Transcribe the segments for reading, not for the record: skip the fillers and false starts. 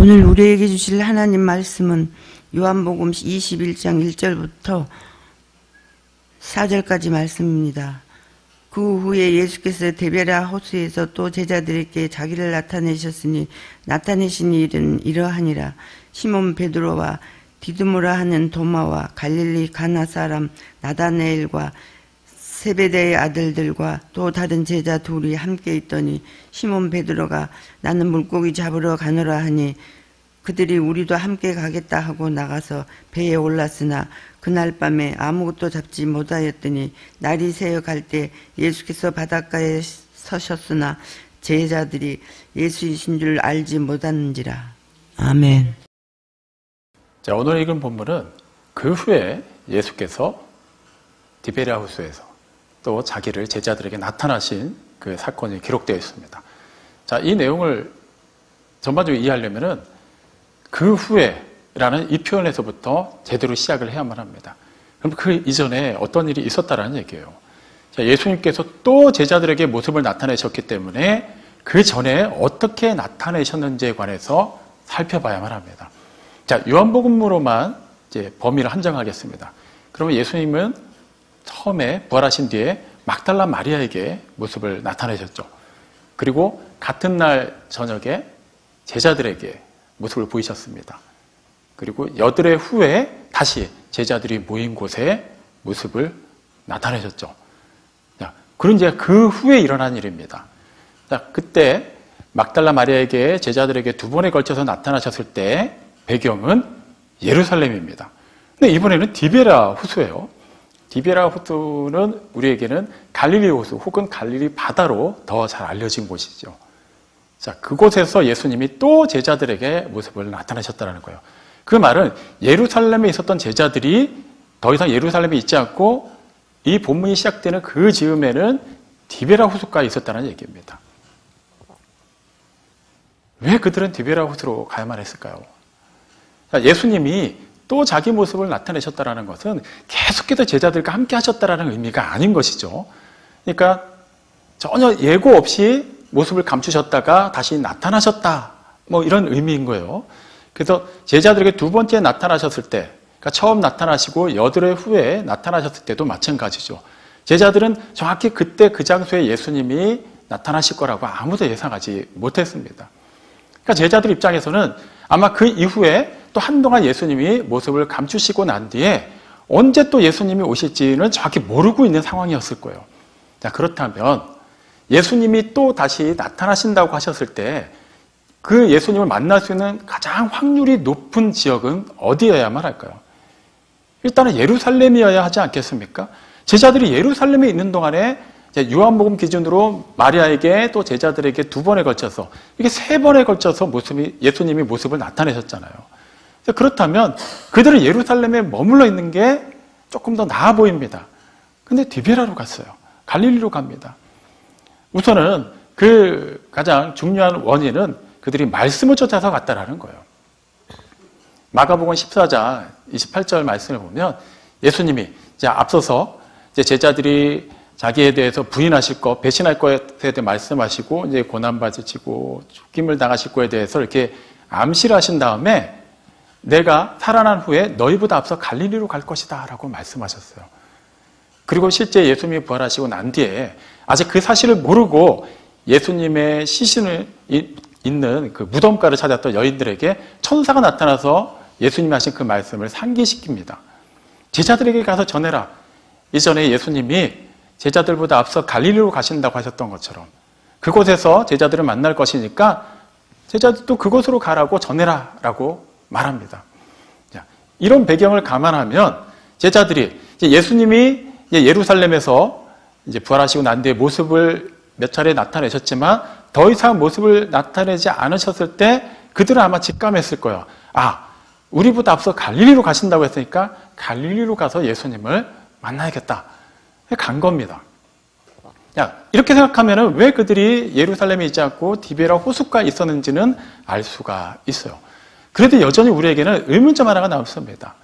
오늘 우리에게 주실 하나님 말씀은 요한복음 21장 1절부터 4절까지 말씀입니다. 그 후에 예수께서 디베랴 호수에서 또 제자들에게 자기를 나타내셨으니 나타내신 일은 이러하니라. 시몬 베드로와 디두모라 하는 도마와 갈릴리 가나 사람 나다나엘과 세베대의 아들들과 또 다른 제자 둘이 함께 있더니 시몬 베드로가 나는 물고기 잡으러 가노라 하니 그들이 우리도 함께 가겠다 하고 나가서 배에 올랐으나 그날 밤에 아무것도 잡지 못하였더니 날이 새어 갈 때 예수께서 바닷가에 서셨으나 제자들이 예수이신 줄 알지 못하는지라. 아멘. 자, 오늘 읽은 본문은 그 후에 예수께서 디베랴 호수에서 또 자기를 제자들에게 나타나신 그 사건이 기록되어 있습니다. 자, 이 내용을 전반적으로 이해하려면은 그 후에라는 이 표현에서부터 제대로 시작을 해야만 합니다. 그럼 그 이전에 어떤 일이 있었다라는 얘기예요. 자, 예수님께서 또 제자들에게 모습을 나타내셨기 때문에 그 전에 어떻게 나타내셨는지에 관해서 살펴봐야만 합니다. 자, 요한복음으로만 이제 범위를 한정하겠습니다. 그러면 예수님은 처음에 부활하신 뒤에 막달라 마리아에게 모습을 나타내셨죠. 그리고 같은 날 저녁에 제자들에게 모습을 보이셨습니다. 그리고 여드레 후에 다시 제자들이 모인 곳에 모습을 나타내셨죠. 자, 그런 이제 그 후에 일어난 일입니다. 자, 그때 막달라 마리아에게 제자들에게 두 번에 걸쳐서 나타나셨을 때 배경은 예루살렘입니다. 근데 이번에는 디베랴 호수예요. 디베랴 호수는 우리에게는 갈릴리 호수 혹은 갈릴리 바다로 더 잘 알려진 곳이죠. 자, 그곳에서 예수님이 또 제자들에게 모습을 나타내셨다는 거예요. 그 말은 예루살렘에 있었던 제자들이 더 이상 예루살렘에 있지 않고 이 본문이 시작되는 그 즈음에는 디베랴 호수가에 있었다는 얘기입니다. 왜 그들은 디베랴 호수로 가야만 했을까요? 자, 예수님이 또 자기 모습을 나타내셨다는 것은 계속해서 제자들과 함께 하셨다는 의미가 아닌 것이죠. 그러니까 전혀 예고 없이 모습을 감추셨다가 다시 나타나셨다, 뭐 이런 의미인 거예요. 그래서 제자들에게 두 번째 나타나셨을 때, 그러니까 처음 나타나시고 여드레 후에 나타나셨을 때도 마찬가지죠. 제자들은 정확히 그때 그 장소에 예수님이 나타나실 거라고 아무도 예상하지 못했습니다. 그러니까 제자들 입장에서는 아마 그 이후에 또 한동안 예수님이 모습을 감추시고 난 뒤에 언제 또 예수님이 오실지는 정확히 모르고 있는 상황이었을 거예요. 자, 그렇다면 예수님이 또 다시 나타나신다고 하셨을 때 그 예수님을 만날 수 있는 가장 확률이 높은 지역은 어디여야만 할까요? 일단은 예루살렘이어야 하지 않겠습니까? 제자들이 예루살렘에 있는 동안에 요한복음 기준으로 마리아에게 또 제자들에게 두 번에 걸쳐서 이게 세 번에 걸쳐서 예수님이 모습을 나타내셨잖아요. 그렇다면 그들은 예루살렘에 머물러 있는 게 조금 더 나아 보입니다. 근데 디베랴로 갔어요. 갈릴리로 갑니다. 우선은 그 가장 중요한 원인은 그들이 말씀을 쫓아서 갔다라는 거예요. 마가복음 14장 28절 말씀을 보면 예수님이 이제 앞서서 이제 제자들이 자기에 대해서 부인하실 것, 배신할 것에 대해 말씀하시고 이제 고난받으시고 죽임을 당하실 것에 대해서 이렇게 암시를 하신 다음에 내가 살아난 후에 너희보다 앞서 갈릴리로 갈 것이다 라고 말씀하셨어요. 그리고 실제 예수님이 부활하시고 난 뒤에 아직 그 사실을 모르고 예수님의 시신을 있는 그 무덤가를 찾았던 여인들에게 천사가 나타나서 예수님이 하신 그 말씀을 상기시킵니다. 제자들에게 가서 전해라. 이전에 예수님이 제자들보다 앞서 갈릴리로 가신다고 하셨던 것처럼 그곳에서 제자들을 만날 것이니까 제자들도 그곳으로 가라고 전해라 라고 말합니다. 이런 배경을 감안하면 제자들이 예수님이 예루살렘에서 이제 부활하시고 난 뒤에 모습을 몇 차례 나타내셨지만 더 이상 모습을 나타내지 않으셨을 때 그들은 아마 직감했을 거예요. 아, 우리보다 앞서 갈릴리로 가신다고 했으니까 갈릴리로 가서 예수님을 만나야겠다. 간 겁니다. 이렇게 생각하면 왜 그들이 예루살렘에 있지 않고 디베랴 호숫가에 있었는지는 알 수가 있어요. 그래도 여전히 우리에게는 의문점 하나가 남습니다.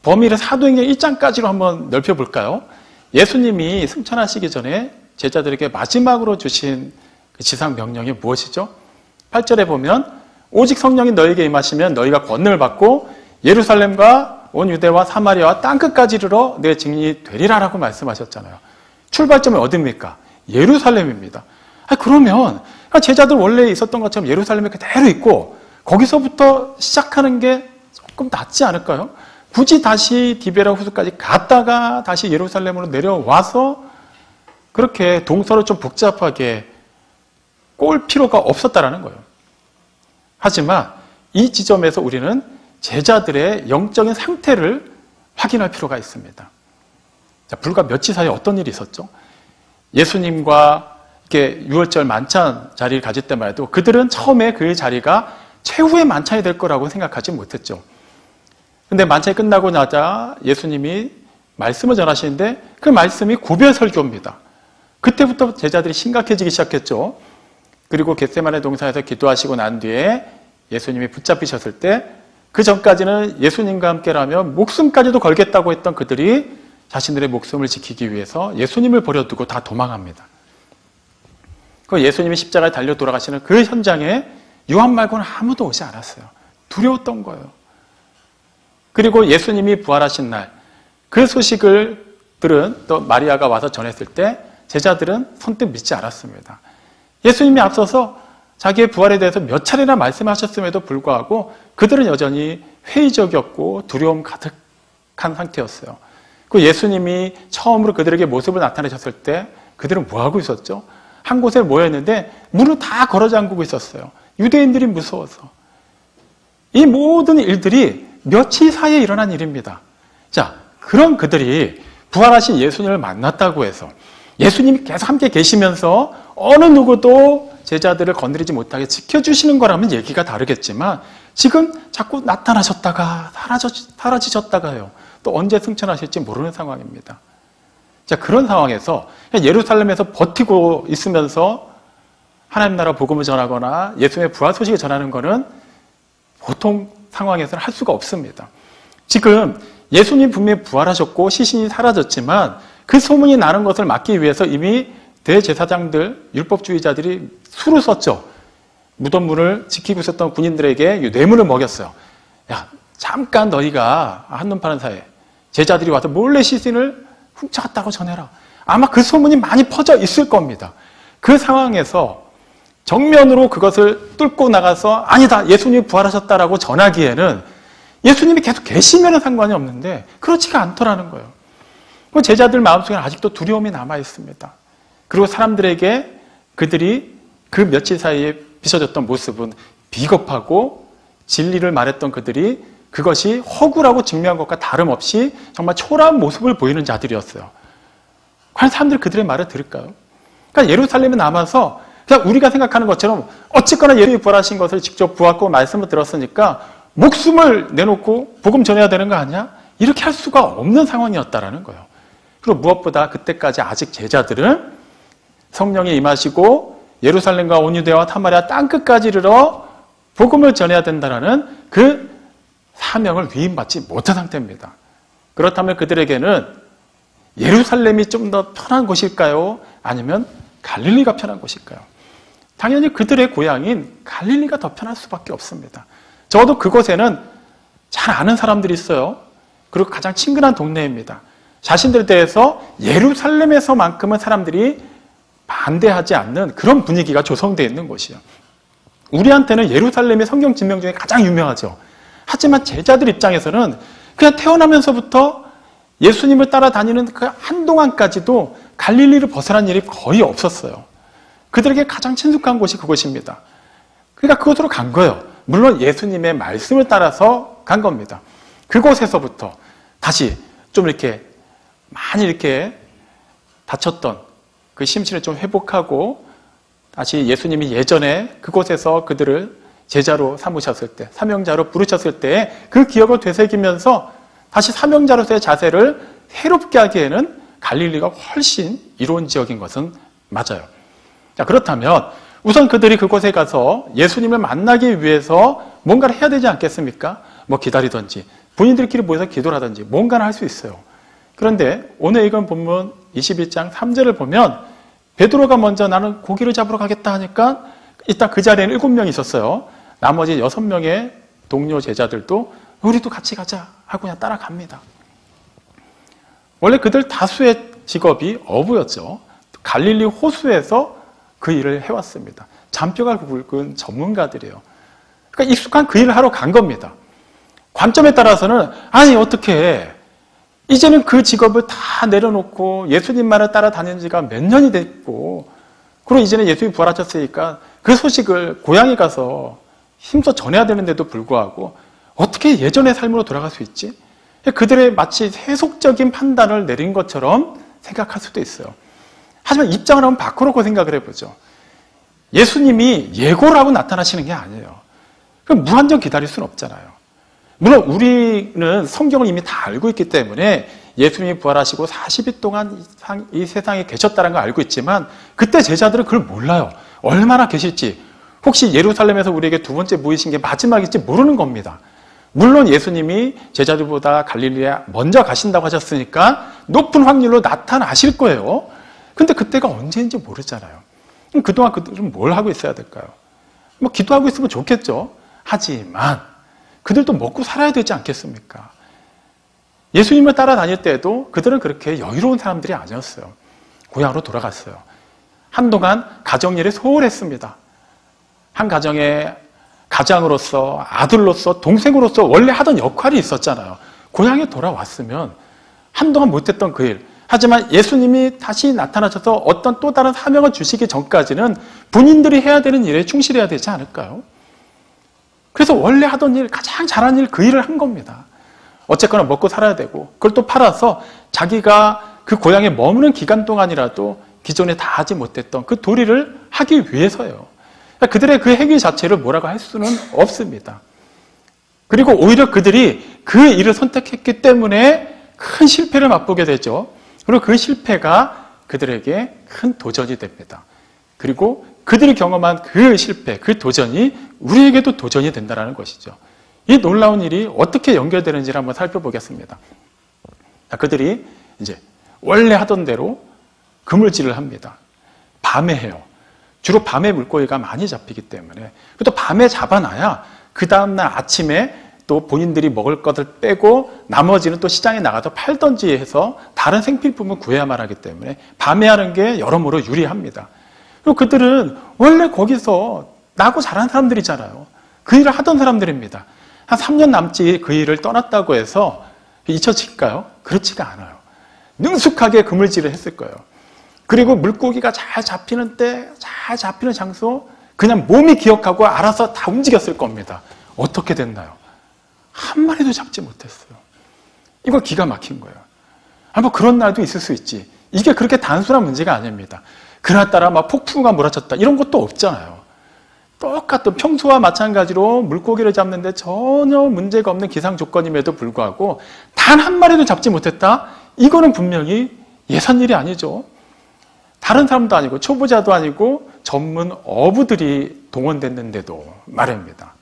범위를 사도행전 1장까지로 한번 넓혀볼까요? 예수님이 승천하시기 전에 제자들에게 마지막으로 주신 그 지상 명령이 무엇이죠? 8절에 보면 오직 성령이 너에게 임하시면 너희가 권능을 받고 예루살렘과 온 유대와 사마리아와 땅끝까지 이르러 내 증인이 되리라라고 말씀하셨잖아요. 출발점이 어디입니까? 예루살렘입니다. 그러면 제자들 원래 있었던 것처럼 예루살렘에 그대로 있고 거기서부터 시작하는 게 조금 낫지 않을까요? 굳이 다시 디베라 호수까지 갔다가 다시 예루살렘으로 내려와서 그렇게 동서를 좀 복잡하게 꼴 필요가 없었다라는 거예요. 하지만 이 지점에서 우리는 제자들의 영적인 상태를 확인할 필요가 있습니다. 자, 불과 며칠 사이에 어떤 일이 있었죠? 예수님과 이렇게 유월절 만찬 자리를 가질 때만 해도 그들은 처음에 그 자리가 최후의 만찬이 될 거라고 생각하지 못했죠. 근데 만찬이 끝나고 나자 예수님이 말씀을 전하시는데 그 말씀이 구별 설교입니다. 그때부터 제자들이 심각해지기 시작했죠. 그리고 겟세마네 동산에서 기도하시고 난 뒤에 예수님이 붙잡히셨을 때 그 전까지는 예수님과 함께라면 목숨까지도 걸겠다고 했던 그들이 자신들의 목숨을 지키기 위해서 예수님을 버려두고 다 도망합니다. 그 예수님이 십자가에 달려 돌아가시는 그 현장에 요한 말고는 아무도 오지 않았어요. 두려웠던 거예요. 그리고 예수님이 부활하신 날 그 소식을 들은 또 마리아가 와서 전했을 때 제자들은 선뜻 믿지 않았습니다. 예수님이 앞서서 자기의 부활에 대해서 몇 차례나 말씀하셨음에도 불구하고 그들은 여전히 회의적이었고 두려움 가득한 상태였어요. 그 예수님이 처음으로 그들에게 모습을 나타내셨을 때 그들은 뭐하고 있었죠? 한 곳에 모여있는데 문을 다 걸어 잠그고 있었어요. 유대인들이 무서워서. 이 모든 일들이 며칠 사이에 일어난 일입니다. 자, 그런 그들이 부활하신 예수님을 만났다고 해서 예수님이 계속 함께 계시면서 어느 누구도 제자들을 건드리지 못하게 지켜주시는 거라면 얘기가 다르겠지만 지금 자꾸 나타나셨다가 사라지셨다가요. 또 언제 승천하실지 모르는 상황입니다. 자, 그런 상황에서 예루살렘에서 버티고 있으면서 하나님 나라 복음을 전하거나 예수님의 부활 소식을 전하는 것은 보통 상황에서는 할 수가 없습니다. 지금 예수님 분명히 부활하셨고 시신이 사라졌지만 그 소문이 나는 것을 막기 위해서 이미 대제사장들, 율법주의자들이 수를 썼죠. 무덤문을 지키고 있었던 군인들에게 뇌물을 먹였어요. 야, 잠깐 너희가 한눈 파는 사이에 제자들이 와서 몰래 시신을 훔쳐갔다고 전해라. 아마 그 소문이 많이 퍼져 있을 겁니다. 그 상황에서 정면으로 그것을 뚫고 나가서 아니다, 예수님이 부활하셨다라고 전하기에는 예수님이 계속 계시면 상관이 없는데 그렇지가 않더라는 거예요. 제자들 마음속에 아직도 두려움이 남아 있습니다. 그리고 사람들에게 그들이 그 며칠 사이에 비춰졌던 모습은 비겁하고 진리를 말했던 그들이 그것이 허구라고 증명한 것과 다름없이 정말 초라한 모습을 보이는 자들이었어요. 과연 사람들이 그들의 말을 들을까요? 그러니까 예루살렘에 남아서 그냥 우리가 생각하는 것처럼 어쨌거나 예수님이 부활하신 것을 직접 보았고 말씀을 들었으니까 목숨을 내놓고 복음 전해야 되는 거 아니야? 이렇게 할 수가 없는 상황이었다라는 거예요. 그리고 무엇보다 그때까지 아직 제자들은 성령이 임하시고 예루살렘과 온 유대와 사마리아 땅끝까지 이르러 복음을 전해야 된다는 그 사명을 위임받지 못한 상태입니다. 그렇다면 그들에게는 예루살렘이 좀 더 편한 곳일까요? 아니면 갈릴리가 편한 곳일까요? 당연히 그들의 고향인 갈릴리가 더 편할 수밖에 없습니다. 적어도 그곳에는 잘 아는 사람들이 있어요. 그리고 가장 친근한 동네입니다. 자신들에 대해서 예루살렘에서만큼은 사람들이 반대하지 않는 그런 분위기가 조성되어 있는 곳이에요. 우리한테는 예루살렘이 성경 진명 중에 가장 유명하죠. 하지만 제자들 입장에서는 그냥 태어나면서부터 예수님을 따라다니는 그 한동안까지도 갈릴리를 벗어난 일이 거의 없었어요. 그들에게 가장 친숙한 곳이 그곳입니다. 그러니까 그곳으로 간 거예요. 물론 예수님의 말씀을 따라서 간 겁니다. 그곳에서부터 다시 좀 이렇게 많이 이렇게 다쳤던 그 심신을 좀 회복하고 다시 예수님이 예전에 그곳에서 그들을 제자로 삼으셨을 때, 사명자로 부르셨을 때 그 기억을 되새기면서 다시 사명자로서의 자세를 새롭게 하기에는 갈릴리가 훨씬 이론지역인 것은 맞아요. 자, 그렇다면 우선 그들이 그곳에 가서 예수님을 만나기 위해서 뭔가를 해야 되지 않겠습니까? 뭐 기다리든지 본인들끼리 모여서 기도를 하든지 뭔가를 할 수 있어요. 그런데 오늘 읽은 본문 21장 3절을 보면 베드로가 먼저 나는 고기를 잡으러 가겠다 하니까 일단 그 자리에는 7명이 있었어요. 나머지 6명의 동료 제자들도 우리도 같이 가자 하고 그냥 따라갑니다. 원래 그들 다수의 직업이 어부였죠. 갈릴리 호수에서 그 일을 해왔습니다. 잔뼈가 굵은 전문가들이에요. 그러니까 익숙한 그 일을 하러 간 겁니다. 관점에 따라서는 아니 어떻게 이제는 그 직업을 다 내려놓고 예수님만을 따라다니는 지가 몇 년이 됐고 그리고 이제는 예수님이 부활하셨으니까 그 소식을 고향에 가서 힘써 전해야 되는데도 불구하고 어떻게 예전의 삶으로 돌아갈 수 있지? 그들의 마치 세속적인 판단을 내린 것처럼 생각할 수도 있어요. 하지만 입장을 한번 바꿔놓고 생각을 해보죠. 예수님이 예고를 하고 나타나시는 게 아니에요. 그럼 무한정 기다릴 수는 없잖아요. 물론 우리는 성경을 이미 다 알고 있기 때문에 예수님이 부활하시고 40일 동안 이 세상에 계셨다는 걸 알고 있지만 그때 제자들은 그걸 몰라요. 얼마나 계실지. 혹시 예루살렘에서 우리에게 두 번째 모이신 게 마지막일지 모르는 겁니다. 물론 예수님이 제자들보다 갈릴리에 먼저 가신다고 하셨으니까 높은 확률로 나타나실 거예요. 근데 그때가 언제인지 모르잖아요. 그럼 그동안 그들은 뭘 하고 있어야 될까요? 뭐 기도하고 있으면 좋겠죠. 하지만 그들도 먹고 살아야 되지 않겠습니까? 예수님을 따라다닐 때에도 그들은 그렇게 여유로운 사람들이 아니었어요. 고향으로 돌아갔어요. 한동안 가정일에 소홀했습니다. 한 가정의 가장으로서, 아들로서, 동생으로서 원래 하던 역할이 있었잖아요. 고향에 돌아왔으면 한동안 못했던 그 일. 하지만 예수님이 다시 나타나셔서 어떤 또 다른 사명을 주시기 전까지는 본인들이 해야 되는 일에 충실해야 되지 않을까요? 그래서 원래 하던 일, 가장 잘하는 일, 그 일을 한 겁니다. 어쨌거나 먹고 살아야 되고 그걸 또 팔아서 자기가 그 고향에 머무는 기간 동안이라도 기존에 다 하지 못했던 그 도리를 하기 위해서예요. 그들의 그 행위 자체를 뭐라고 할 수는 없습니다. 그리고 오히려 그들이 그 일을 선택했기 때문에 큰 실패를 맛보게 되죠. 그리고 그 실패가 그들에게 큰 도전이 됩니다. 그리고 그들이 경험한 그 실패, 그 도전이 우리에게도 도전이 된다는 것이죠. 이 놀라운 일이 어떻게 연결되는지를 한번 살펴보겠습니다. 그들이 이제 원래 하던 대로 그물질을 합니다. 밤에 해요. 주로 밤에 물고기가 많이 잡히기 때문에. 또 밤에 잡아놔야 그 다음날 아침에 또 본인들이 먹을 것을 빼고 나머지는 또 시장에 나가서 팔던지 해서 다른 생필품을 구해야만 하기 때문에 밤에 하는 게 여러모로 유리합니다. 그리고 그들은 원래 거기서 나고 자란 사람들이잖아요. 그 일을 하던 사람들입니다. 한 3년 남짓 그 일을 떠났다고 해서 잊혀질까요? 그렇지가 않아요. 능숙하게 그물질을 했을 거예요. 그리고 물고기가 잘 잡히는 때, 잘 잡히는 장소, 그냥 몸이 기억하고 알아서 다 움직였을 겁니다. 어떻게 됐나요? 한 마리도 잡지 못했어요. 이거 기가 막힌 거예요. 뭐 그런 날도 있을 수 있지. 이게 그렇게 단순한 문제가 아닙니다. 그날따라 막 폭풍우가 몰아쳤다. 이런 것도 없잖아요. 똑같은 평소와 마찬가지로 물고기를 잡는데 전혀 문제가 없는 기상 조건임에도 불구하고 단 한 마리도 잡지 못했다? 이거는 분명히 예산 일이 아니죠. 다른 사람도 아니고 초보자도 아니고 전문 어부들이 동원됐는데도 말입니다.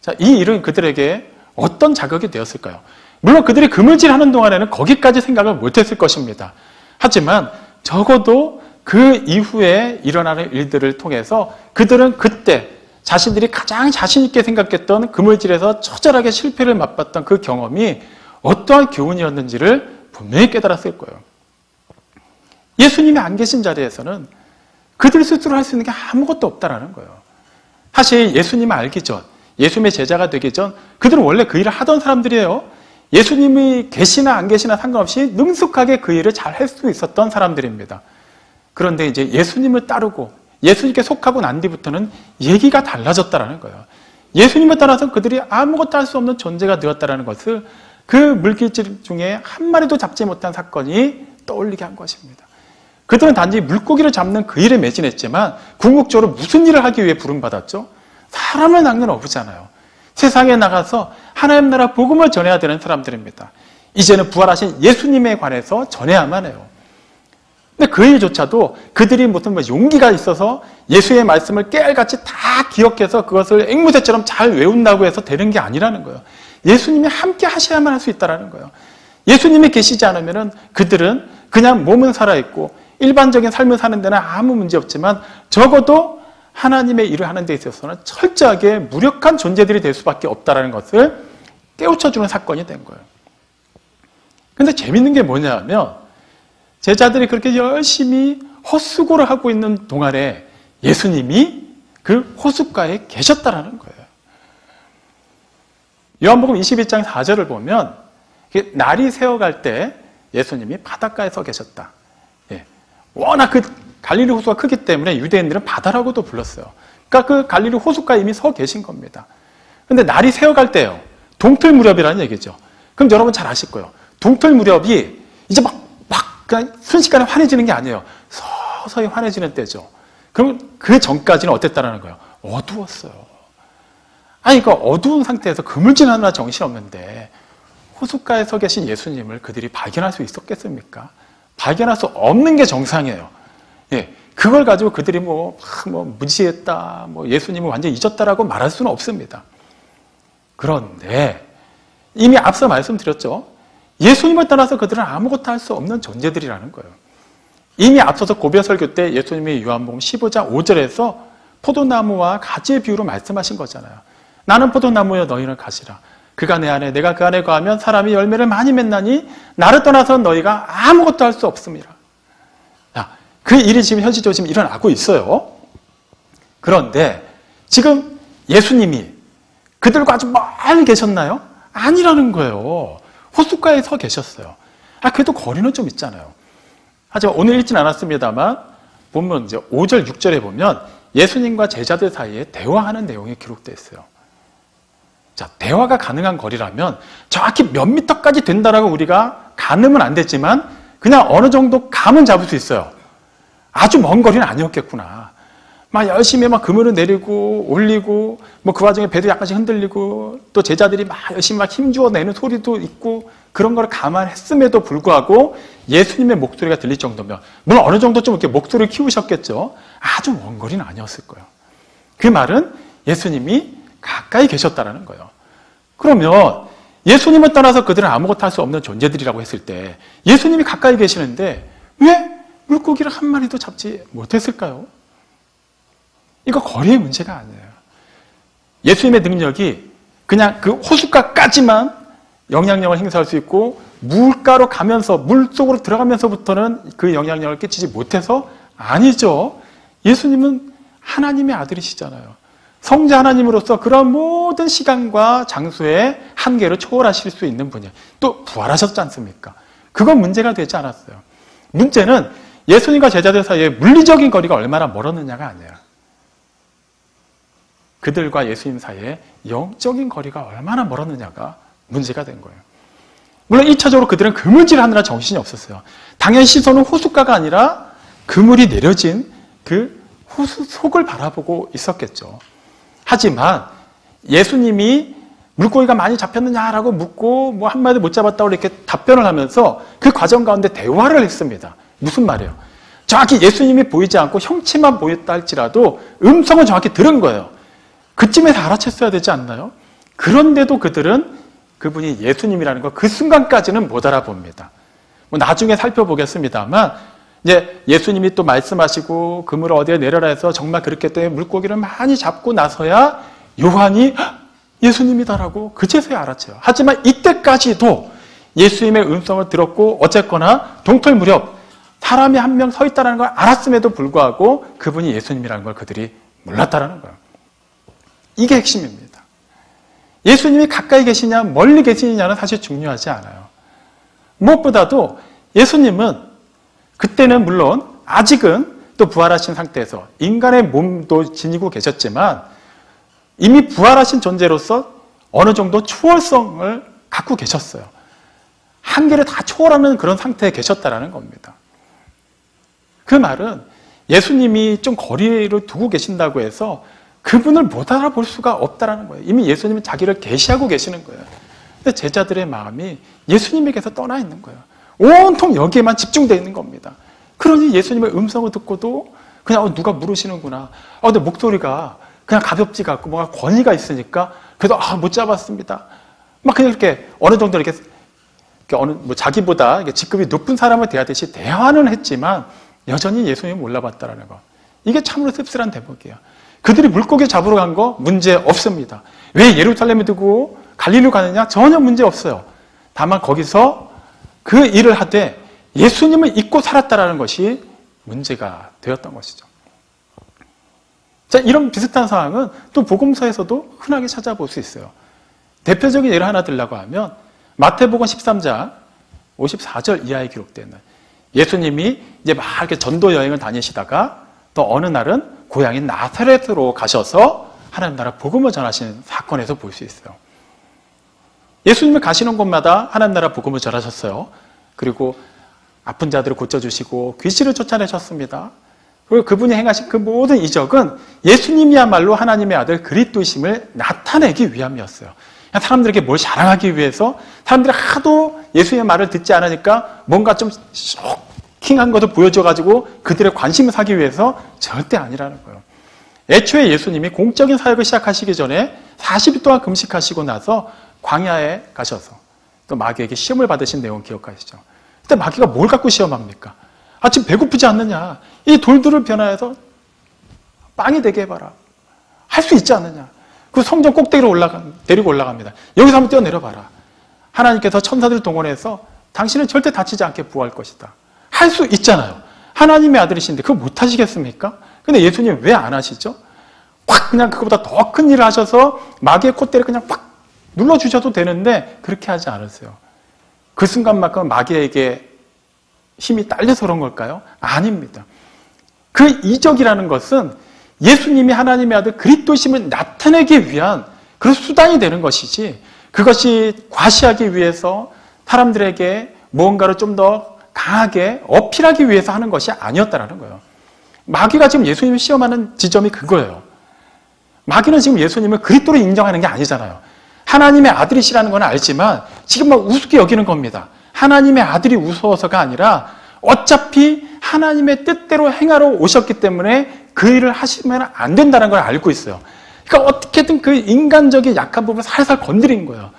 자, 이 일은 그들에게 어떤 자극이 되었을까요? 물론 그들이 그물질 하는 동안에는 거기까지 생각을 못했을 것입니다. 하지만 적어도 그 이후에 일어나는 일들을 통해서 그들은 그때 자신들이 가장 자신 있게 생각했던 그물질에서 처절하게 실패를 맛봤던 그 경험이 어떠한 교훈이었는지를 분명히 깨달았을 거예요. 예수님이 안 계신 자리에서는 그들 스스로 할 수 있는 게 아무것도 없다라는 거예요. 사실 예수님을 알기 전, 예수님의 제자가 되기 전 그들은 원래 그 일을 하던 사람들이에요. 예수님이 계시나 안 계시나 상관없이 능숙하게 그 일을 잘 할 수 있었던 사람들입니다. 그런데 이제 예수님을 따르고 예수님께 속하고 난 뒤부터는 얘기가 달라졌다라는 거예요. 예수님을 따라서 그들이 아무것도 할 수 없는 존재가 되었다라는 것을 그 물길질 중에 한 마리도 잡지 못한 사건이 떠올리게 한 것입니다. 그들은 단지 물고기를 잡는 그 일에 매진했지만 궁극적으로 무슨 일을 하기 위해 부름받았죠? 사람을 낚는 어부잖아요. 세상에 나가서 하나님 나라 복음을 전해야 되는 사람들입니다. 이제는 부활하신 예수님에 관해서 전해야만 해요. 근데 그 일조차도 그들이 무슨 용기가 있어서 예수의 말씀을 깨알같이 다 기억해서 그것을 앵무새처럼 잘 외운다고 해서 되는 게 아니라는 거예요. 예수님이 함께 하셔야만 할 수 있다는 거예요. 예수님이 계시지 않으면 그들은 그냥 몸은 살아있고 일반적인 삶을 사는 데는 아무 문제 없지만 적어도 하나님의 일을 하는 데 있어서는 철저하게 무력한 존재들이 될 수밖에 없다는 것을 깨우쳐주는 사건이 된 거예요. 근데 재밌는 게 뭐냐면 제자들이 그렇게 열심히 헛수고를 하고 있는 동안에 예수님이 그 호숫가에 계셨다라는 거예요. 요한복음 21장 4절을 보면 날이 새어갈 때 예수님이 바닷가에 서 계셨다. 예. 워낙 그 갈릴리 호수가 크기 때문에 유대인들은 바다라고도 불렀어요. 그러니까 그 갈릴리 호숫가에 이미 서 계신 겁니다. 근데 날이 새어갈 때요. 동틀 무렵이라는 얘기죠. 그럼 여러분 잘 아실 거예요. 동틀 무렵이 이제 막 그냥 순식간에 환해지는 게 아니에요. 서서히 환해지는 때죠. 그럼 그 전까지는 어땠다라는 거예요? 어두웠어요. 아니, 그 어두운 상태에서 그물질하느라 정신없는데 호숫가에 서 계신 예수님을 그들이 발견할 수 있었겠습니까? 발견할 수 없는 게 정상이에요. 예, 그걸 가지고 그들이 무지했다, 예수님을 완전히 잊었다라고 말할 수는 없습니다. 그런데 이미 앞서 말씀드렸죠. 예수님을 떠나서 그들은 아무것도 할 수 없는 존재들이라는 거예요. 이미 앞서서 고별 설교 때 예수님이 요한복음 15장 5절에서 포도나무와 가지의 비유로 말씀하신 거잖아요. 나는 포도나무여 너희는 가지라. 그가 내 안에 내가 그 안에 거하면 사람이 열매를 많이 맺나니 나를 떠나서 너희가 아무것도 할 수 없음이라. 그 일이 지금 현실적으로 지금 일어나고 있어요. 그런데 지금 예수님이 그들과 아주 멀리 계셨나요? 아니라는 거예요. 호숫가에 서 계셨어요. 그래도 거리는 좀 있잖아요. 하지만 오늘 읽진 않았습니다만 보면 이제 5절, 6절에 보면 예수님과 제자들 사이에 대화하는 내용이 기록되어 있어요. 자, 대화가 가능한 거리라면 정확히 몇 미터까지 된다라고 우리가 가늠은 안 됐지만 그냥 어느 정도 감은 잡을 수 있어요. 아주 먼 거리는 아니었겠구나. 막 열심히 막 그물을 내리고 올리고 그 와중에 배도 약간씩 흔들리고 또 제자들이 막 열심히 막 힘주어 내는 소리도 있고 그런 걸 감안했음에도 불구하고 예수님의 목소리가 들릴 정도면 물론 어느 정도 좀 이렇게 목소리를 키우셨겠죠. 아주 먼 거리는 아니었을 거예요. 그 말은 예수님이 가까이 계셨다라는 거예요. 그러면 예수님을 떠나서 그들은 아무것도 할 수 없는 존재들이라고 했을 때 예수님이 가까이 계시는데 왜 물고기를 한 마리도 잡지 못했을까요? 이거 거리의 문제가 아니에요. 예수님의 능력이 그냥 그 호숫가까지만 영향력을 행사할 수 있고 물가로 가면서 물속으로 들어가면서부터는 그 영향력을 끼치지 못해서 아니죠. 예수님은 하나님의 아들이시잖아요. 성자 하나님으로서 그런 모든 시간과 장소의 한계를 초월하실 수 있는 분이에요. 또 부활하셨지 않습니까? 그건 문제가 되지 않았어요. 문제는 예수님과 제자들 사이에 물리적인 거리가 얼마나 멀었느냐가 아니에요. 그들과 예수님 사이에 영적인 거리가 얼마나 멀었느냐가 문제가 된 거예요. 물론 1차적으로 그들은 그물질 하느라 정신이 없었어요. 당연히 시선은 호숫가가 아니라 그물이 내려진 그 호수 속을 바라보고 있었겠죠. 하지만 예수님이 물고기가 많이 잡혔느냐라고 묻고 한 마디 못 잡았다고 이렇게 답변을 하면서 그 과정 가운데 대화를 했습니다. 무슨 말이에요? 정확히 예수님이 보이지 않고 형체만 보였다 할지라도 음성을 정확히 들은 거예요. 그쯤에서 알아챘어야 되지 않나요? 그런데도 그들은 그분이 예수님이라는 거 그 순간까지는 못 알아봅니다. 나중에 살펴보겠습니다만 이제 예수님이 또 말씀하시고 그물을 어디에 내려라 해서 정말 그렇게 때 물고기를 많이 잡고 나서야 요한이 예수님이다라고 그제서야 알았죠. 하지만 이때까지도 예수님의 음성을 들었고 어쨌거나 동틀 무렵 사람이 한 명 서 있다는 걸 알았음에도 불구하고 그분이 예수님이라는 걸 그들이 몰랐다는 거예요. 이게 핵심입니다. 예수님이 가까이 계시냐 멀리 계시느냐는 사실 중요하지 않아요. 무엇보다도 예수님은 그때는 물론 아직은 또 부활하신 상태에서 인간의 몸도 지니고 계셨지만 이미 부활하신 존재로서 어느 정도 초월성을 갖고 계셨어요. 한계를 다 초월하는 그런 상태에 계셨다는 겁니다. 그 말은 예수님이 좀 거리를 두고 계신다고 해서 그분을 못 알아볼 수가 없다는 거예요. 이미 예수님은 자기를 계시하고 계시는 거예요. 근데 제자들의 마음이 예수님에게서 떠나 있는 거예요. 온통 여기에만 집중되어 있는 겁니다. 그러니 예수님의 음성을 듣고도 그냥 누가 물으시는구나. 근데 목소리가 그냥 가볍지가 않고 뭔가 권위가 있으니까 그래도 못 잡았습니다. 막 그냥 이렇게 어느 정도 이렇게 자기보다 직급이 높은 사람을 대하듯이 대화는 했지만 여전히 예수님을 몰라봤다는 거. 이게 참으로 씁쓸한 대목이에요. 그들이 물고기 잡으러 간 거 문제 없습니다. 왜 예루살렘에 두고 갈릴리로 가느냐? 전혀 문제 없어요. 다만 거기서 그 일을 하되 예수님을 잊고 살았다라는 것이 문제가 되었던 것이죠. 자, 이런 비슷한 상황은 또 복음서에서도 흔하게 찾아볼 수 있어요. 대표적인 예를 하나 들라고 하면 마태복음 13장 54절 이하에 기록되는 예수님이 이제 막 이렇게 전도 여행을 다니시다가 또 어느 날은 고향인 나사렛으로 가셔서 하나님 나라 복음을 전하시는 사건에서 볼 수 있어요. 예수님이 가시는 곳마다 하나님 나라 복음을 전하셨어요. 그리고 아픈 자들을 고쳐주시고 귀신을 쫓아내셨습니다. 그리고 그분이 행하신 그 모든 이적은 예수님이야말로 하나님의 아들 그리스도이심을 나타내기 위함이었어요. 사람들에게 뭘 자랑하기 위해서, 사람들이 하도 예수님의 말을 듣지 않으니까 뭔가 좀 쇼킹한 것을 보여줘가지고 그들의 관심을 사기 위해서 절대 아니라는 거예요. 애초에 예수님이 공적인 사역을 시작하시기 전에 40일 동안 금식하시고 나서 광야에 가셔서 또 마귀에게 시험을 받으신 내용 기억하시죠? 그때 마귀가 뭘 갖고 시험합니까? 아, 지금 배고프지 않느냐? 이 돌들을 변화해서 빵이 되게 해봐라. 할 수 있지 않느냐? 그 성전 꼭대기로 데리고 올라갑니다. 여기서 한번 뛰어내려봐라. 하나님께서 천사들을 동원해서 당신은 절대 다치지 않게 부활할 것이다. 할 수 있잖아요. 하나님의 아들이신데 그거 못 하시겠습니까? 근데 예수님 왜 안 하시죠? 확 그냥 그거보다 더 큰 일을 하셔서 마귀의 콧대를 그냥 확 눌러주셔도 되는데 그렇게 하지 않으세요. 그 순간만큼 마귀에게 힘이 딸려서 그런 걸까요? 아닙니다. 그 이적이라는 것은 예수님이 하나님의 아들 그리스도심을 나타내기 위한 그런 수단이 되는 것이지, 그것이 과시하기 위해서 사람들에게 무언가를 좀 더 강하게 어필하기 위해서 하는 것이 아니었다는 거예요. 마귀가 지금 예수님을 시험하는 지점이 그거예요. 마귀는 지금 예수님을 그리스도로 인정하는 게 아니잖아요. 하나님의 아들이시라는 건 알지만 지금 막 우습게 여기는 겁니다. 하나님의 아들이 우스워서가 아니라 어차피 하나님의 뜻대로 행하러 오셨기 때문에 그 일을 하시면 안 된다는 걸 알고 있어요. 그러니까 어떻게든 그 인간적인 약한 부분을 살살 건드린 거예요.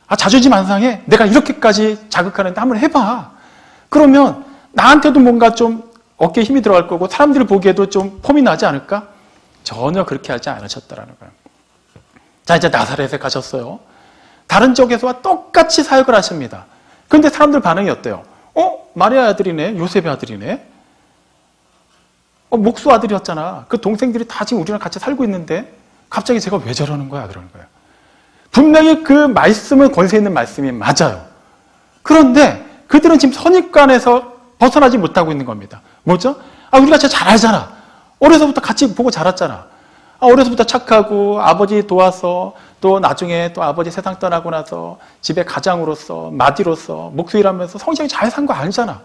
아, 자존심 안 상해? 내가 이렇게까지 자극하는데 한번 해봐. 그러면 나한테도 뭔가 좀 어깨에 힘이 들어갈 거고 사람들이 보기에도 좀 폼이 나지 않을까? 전혀 그렇게 하지 않으셨다는 거예요. 자, 이제 나사렛에 가셨어요. 다른 지역에서와 똑같이 사역을 하십니다. 그런데 사람들 반응이 어때요? 마리아 아들이네, 요셉의 아들이네. 목수 아들이었잖아. 그 동생들이 다 지금 우리랑 같이 살고 있는데 갑자기 제가 왜 저러는 거야? 그러는 거예요. 분명히 그 말씀은 권세 있는 말씀이 맞아요. 그런데 그들은 지금 선입관에서 벗어나지 못하고 있는 겁니다. 뭐죠? 아, 우리가 진짜 잘 알잖아. 어려서부터 같이 보고 자랐잖아. 어려서부터 착하고 아버지 도와서 또 나중에 또 아버지 세상 떠나고 나서 집에 가장으로서 마디로서 목수일하면서 성실하게 잘 산 거 알잖아.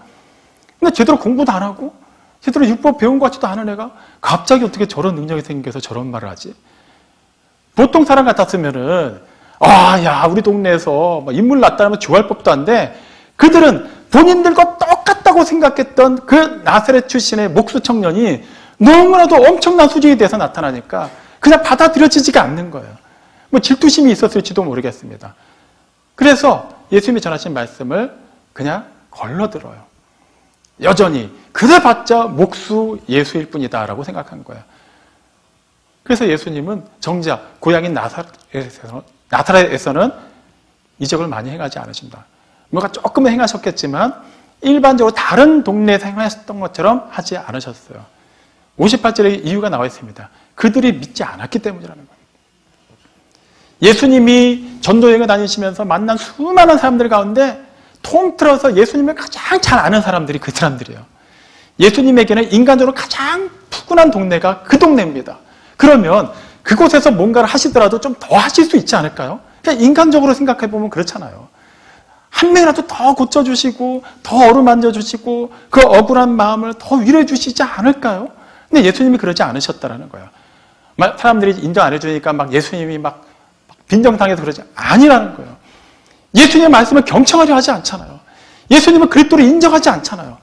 근데 제대로 공부도 안 하고 제대로 율법 배운 것 같지도 않은 애가 갑자기 어떻게 저런 능력이 생겨서 저런 말을 하지? 보통 사람 같았으면은 야, 우리 동네에서 인물 났다면 좋아할 법도 한데 그들은 본인들과 똑같다고 생각했던 그 나사렛 출신의 목수 청년이 너무나도 엄청난 수준이 돼서 나타나니까 그냥 받아들여지지가 않는 거예요. 뭐 질투심이 있었을지도 모르겠습니다. 그래서 예수님이 전하신 말씀을 그냥 걸러들어요. 여전히 그래봤자 목수 예수일 뿐이다라고 생각한 거예요. 그래서 예수님은 정작 고향인 나사렛에서는 이적을 많이 행하지 않으신다. 뭔가 조금은 행하셨겠지만 일반적으로 다른 동네에서 행하셨던 것처럼 하지 않으셨어요. 58절에 이유가 나와 있습니다. 그들이 믿지 않았기 때문이라는 거예요. 예수님이 전도여행을 다니시면서 만난 수많은 사람들 가운데 통틀어서 예수님을 가장 잘 아는 사람들이 그 사람들이에요. 예수님에게는 인간적으로 가장 푸근한 동네가 그 동네입니다. 그러면 그곳에서 뭔가를 하시더라도 좀 더 하실 수 있지 않을까요? 그냥 인간적으로 생각해보면 그렇잖아요. 한 명이라도 더 고쳐주시고 더 어루만져 주시고 그 억울한 마음을 더 위로해 주시지 않을까요? 근데 예수님이 그러지 않으셨다는 거예요. 사람들이 인정 안 해주니까 막 예수님이 막 빈정당해서 그러지 아니라는 거예요. 예수님의 말씀을 경청하려 하지 않잖아요. 예수님은 그리스도를 인정하지 않잖아요.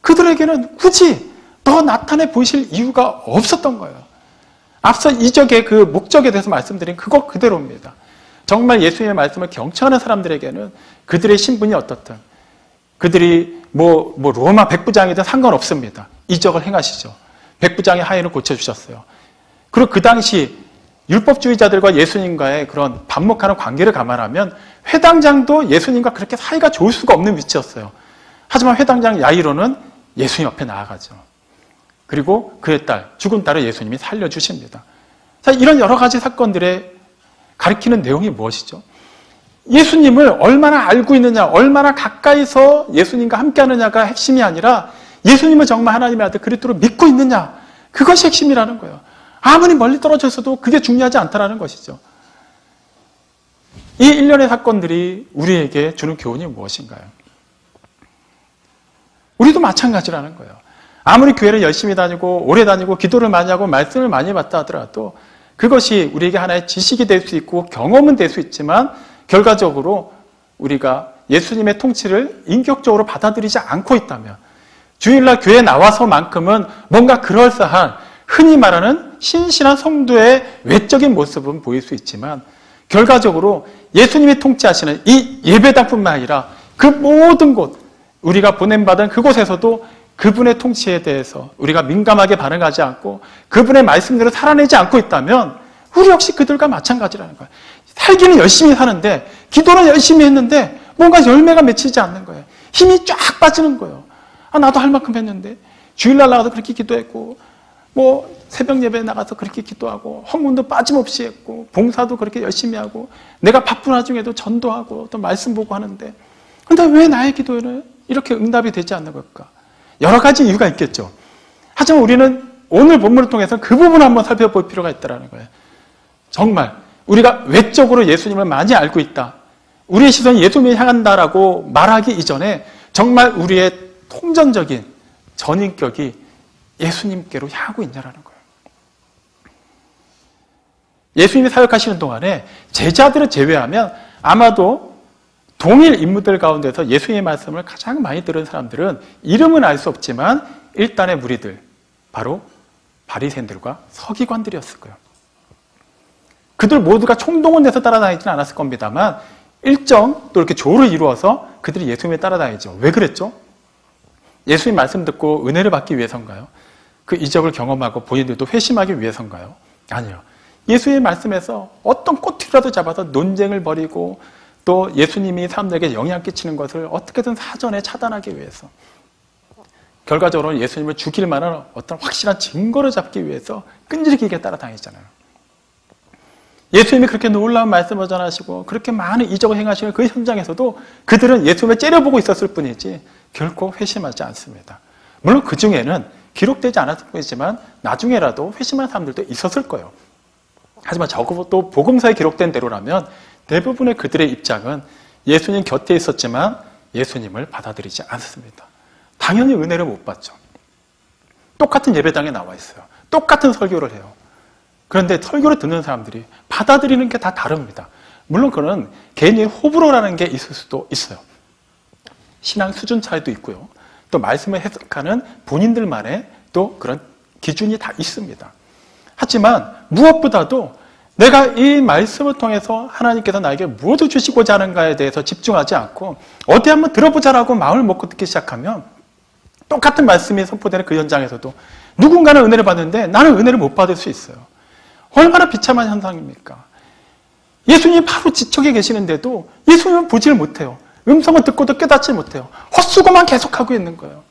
그들에게는 굳이 더 나타내 보이실 이유가 없었던 거예요. 앞서 이적의 그 목적에 대해서 말씀드린 그거 그대로입니다. 정말 예수님의 말씀을 경청하는 사람들에게는 그들의 신분이 어떻든 그들이 뭐 로마 백부장이든 상관없습니다. 이적을 행하시죠. 백부장의 하인을 고쳐주셨어요. 그리고 그 당시 율법주의자들과 예수님과의 그런 반목하는 관계를 감안하면 회당장도 예수님과 그렇게 사이가 좋을 수가 없는 위치였어요. 하지만 회당장 야이로는 예수님 옆에 나아가죠. 그리고 그의 딸, 죽은 딸을 예수님이 살려주십니다. 자, 이런 여러 가지 사건들의 가리키는 내용이 무엇이죠? 예수님을 얼마나 알고 있느냐, 얼마나 가까이서 예수님과 함께 하느냐가 핵심이 아니라 예수님을 정말 하나님의 아들 그리스도로 믿고 있느냐, 그것이 핵심이라는 거예요. 아무리 멀리 떨어져 있어도 그게 중요하지 않다는 것이죠. 이 일련의 사건들이 우리에게 주는 교훈이 무엇인가요? 우리도 마찬가지라는 거예요. 아무리 교회를 열심히 다니고 오래 다니고 기도를 많이 하고 말씀을 많이 받다 하더라도 그것이 우리에게 하나의 지식이 될 수 있고 경험은 될 수 있지만 결과적으로 우리가 예수님의 통치를 인격적으로 받아들이지 않고 있다면 주일날 교회에 나와서만큼은 뭔가 그럴싸한 흔히 말하는 신실한 성도의 외적인 모습은 보일 수 있지만 결과적으로 예수님이 통치하시는 이 예배당뿐만 아니라 그 모든 곳, 우리가 보냄받은 그곳에서도 그분의 통치에 대해서 우리가 민감하게 반응하지 않고 그분의 말씀대로 살아내지 않고 있다면 우리 역시 그들과 마찬가지라는 거예요. 살기는 열심히 사는데 기도는 열심히 했는데 뭔가 열매가 맺히지 않는 거예요. 힘이 쫙 빠지는 거예요. 나도 할 만큼 했는데 주일날 나가서 그렇게 기도했고 새벽 예배에 나가서 그렇게 기도하고 헌금도 빠짐없이 했고 봉사도 그렇게 열심히 하고 내가 바쁜 와중에도 전도하고 또 말씀 보고 하는데 근데 왜 나의 기도에는 이렇게 응답이 되지 않는 걸까? 여러 가지 이유가 있겠죠. 하지만 우리는 오늘 본문을 통해서 그 부분을 한번 살펴볼 필요가 있다는 거예요. 정말 우리가 외적으로 예수님을 많이 알고 있다. 우리의 시선이 예수님을 향한다라고 말하기 이전에 정말 우리의 통전적인 전인격이 예수님께로 향하고 있냐라는 거예요. 예수님이 사역하시는 동안에 제자들을 제외하면 아마도 동일 인물들 가운데서 예수님의 말씀을 가장 많이 들은 사람들은 이름은 알 수 없지만 일단의 무리들, 바로 바리새인들과 서기관들이었을 거예요. 그들 모두가 총동원돼서 따라다니지는 않았을 겁니다만 일정 또 이렇게 조를 이루어서 그들이 예수님에 따라다니죠. 왜 그랬죠? 예수님 말씀 듣고 은혜를 받기 위해서인가요? 그 이적을 경험하고 본인들도 회심하기 위해서인가요? 아니요. 예수의 말씀에서 어떤 꼬투리라도 잡아서 논쟁을 벌이고 또 예수님이 사람들에게 영향 끼치는 것을 어떻게든 사전에 차단하기 위해서 결과적으로 예수님을 죽일 만한 어떤 확실한 증거를 잡기 위해서 끈질기게 따라다니잖아요. 예수님이 그렇게 놀라운 말씀을 전하시고 그렇게 많은 이적을 행하시는 그 현장에서도 그들은 예수님을 째려보고 있었을 뿐이지 결코 회심하지 않습니다. 물론 그 중에는 기록되지 않았을 뿐이지만 나중에라도 회심하는 사람들도 있었을 거예요. 하지만 적어도 복음서에 기록된 대로라면 대부분의 그들의 입장은 예수님 곁에 있었지만 예수님을 받아들이지 않습니다. 당연히 은혜를 못 받죠. 똑같은 예배당에 나와 있어요. 똑같은 설교를 해요. 그런데 설교를 듣는 사람들이 받아들이는 게 다 다릅니다. 물론 그거는 개인의 호불호라는 게 있을 수도 있어요. 신앙 수준 차이도 있고요. 또 말씀을 해석하는 본인들만의 또 그런 기준이 다 있습니다. 하지만 무엇보다도 내가 이 말씀을 통해서 하나님께서 나에게 무엇을 주시고자 하는가에 대해서 집중하지 않고 어디 한번 들어보자라고 마음을 먹고 듣기 시작하면 똑같은 말씀이 선포되는 그 현장에서도 누군가는 은혜를 받는데 나는 은혜를 못 받을 수 있어요. 얼마나 비참한 현상입니까? 예수님이 바로 지척에 계시는데도 예수님은 보지를 못해요. 음성을 듣고도 깨닫지 못해요. 헛수고만 계속하고 있는 거예요.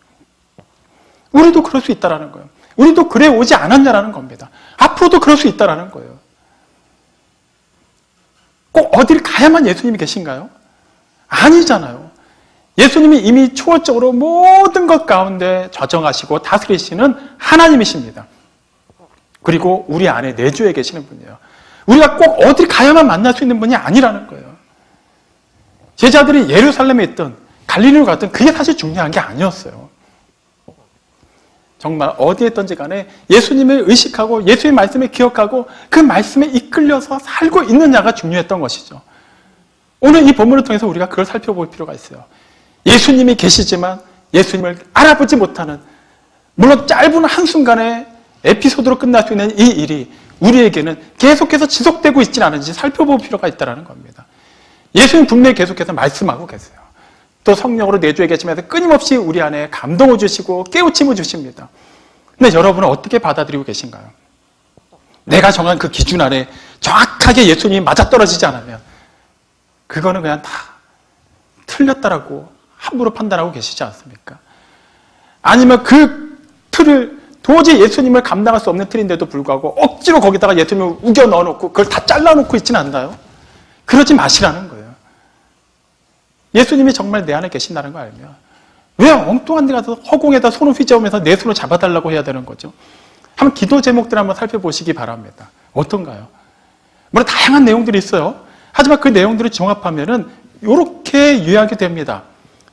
우리도 그럴 수 있다는 거예요. 우리도 그래 오지 않았냐라는 겁니다. 앞으로도 그럴 수 있다는 거예요. 꼭 어딜 가야만 예수님이 계신가요? 아니잖아요. 예수님이 이미 초월적으로 모든 것 가운데 좌정하시고 다스리시는 하나님이십니다. 그리고 우리 안에 내주에 계시는 분이에요. 우리가 꼭 어딜 가야만 만날 수 있는 분이 아니라는 거예요. 제자들이 예루살렘에 있든 갈릴리로 갔든 그게 사실 중요한 게 아니었어요. 정말 어디에 있든지 간에 예수님을 의식하고 예수의 말씀을 기억하고 그 말씀에 이끌려서 살고 있느냐가 중요했던 것이죠. 오늘 이 본문을 통해서 우리가 그걸 살펴볼 필요가 있어요. 예수님이 계시지만 예수님을 알아보지 못하는, 물론 짧은 한순간에 에피소드로 끝날 수 있는 이 일이 우리에게는 계속해서 지속되고 있지는 않은지 살펴볼 필요가 있다는 겁니다. 예수님 분명히 계속해서 말씀하고 계세요. 또 성령으로 내주에 계시면서 끊임없이 우리 안에 감동을 주시고 깨우침을 주십니다. 근데 여러분은 어떻게 받아들이고 계신가요? 내가 정한 그 기준 안에 정확하게 예수님이 맞아떨어지지 않으면 그거는 그냥 다 틀렸다라고 함부로 판단하고 계시지 않습니까? 아니면 그 틀을 도저히 예수님을 감당할 수 없는 틀인데도 불구하고 억지로 거기다가 예수님을 우겨 넣어놓고 그걸 다 잘라놓고 있지는 않나요? 그러지 마시라는 거예요. 예수님이 정말 내 안에 계신다는 거 알면 왜 엉뚱한 데 가서 허공에다 손을 휘저으면서 내 손을 잡아달라고 해야 되는 거죠? 한번 기도 제목들 한번 살펴보시기 바랍니다. 어떤가요? 물론 다양한 내용들이 있어요. 하지만 그 내용들을 종합하면은 이렇게 요약이 됩니다.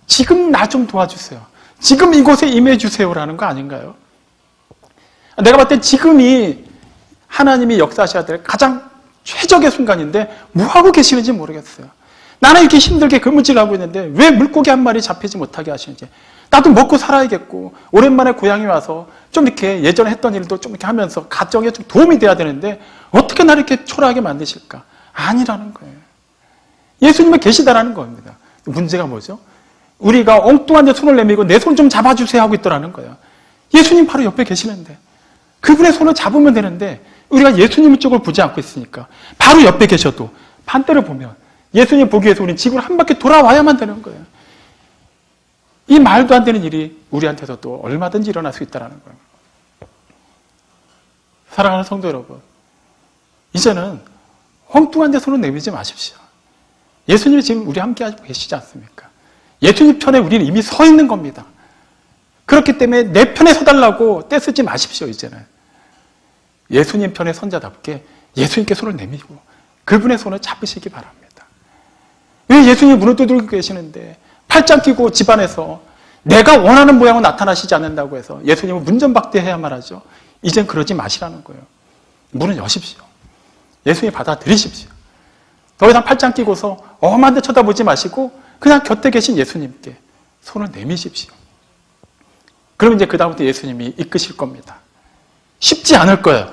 지금 나 좀 도와주세요. 지금 이곳에 임해주세요라는 거 아닌가요? 내가 봤을 때 지금이 하나님이 역사하셔야 될 가장 최적의 순간인데 뭐하고 계시는지 모르겠어요. 나는 이렇게 힘들게 근무질을 하고 있는데 왜 물고기 한 마리 잡히지 못하게 하시는지. 나도 먹고 살아야겠고 오랜만에 고향에 와서 좀 이렇게 예전에 했던 일도 좀 이렇게 하면서 가정에 좀 도움이 돼야 되는데 어떻게 나를 이렇게 초라하게 만드실까? 아니라는 거예요. 예수님은 계시다라는 겁니다. 문제가 뭐죠? 우리가 엉뚱한 데 손을 내밀고 내 손 좀 잡아주세요 하고 있더라는 거예요. 예수님 바로 옆에 계시는데 그분의 손을 잡으면 되는데 우리가 예수님 쪽을 보지 않고 있으니까 바로 옆에 계셔도 반대로 보면 예수님 보기 위해서 우리는 지구를 한 바퀴 돌아와야만 되는 거예요. 이 말도 안 되는 일이 우리한테서도 얼마든지 일어날 수 있다는 거예요. 사랑하는 성도 여러분, 이제는 엉뚱한 데 손을 내밀지 마십시오. 예수님이 지금 우리 함께 하고 계시지 않습니까? 예수님 편에 우리는 이미 서 있는 겁니다. 그렇기 때문에 내 편에 서달라고 떼쓰지 마십시오. 이제는 예수님 편의 선자답게 예수님께 손을 내밀고 그분의 손을 잡으시기 바랍니다. 왜 예수님이 문을 두드리고 계시는데 팔짱 끼고 집안에서 내가 원하는 모양으로 나타나시지 않는다고 해서 예수님은 문전박대해야만 하죠. 이젠 그러지 마시라는 거예요. 문을 여십시오. 예수님 받아들이십시오. 더 이상 팔짱 끼고서 엄한 데 쳐다보지 마시고 그냥 곁에 계신 예수님께 손을 내미십시오. 그러면 이제 그 다음부터 예수님이 이끄실 겁니다. 쉽지 않을 거예요.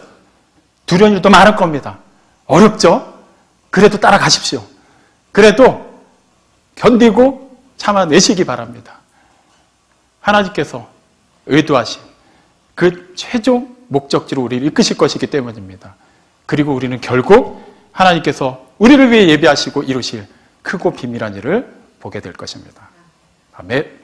두려운 일도 많을 겁니다. 어렵죠? 그래도 따라가십시오. 그래도 견디고 참아내시기 바랍니다. 하나님께서 의도하신 그 최종 목적지로 우리를 이끄실 것이기 때문입니다. 그리고 우리는 결국 하나님께서 우리를 위해 예비하시고 이루실 크고 비밀한 일을 보게 될 것입니다. 아멘.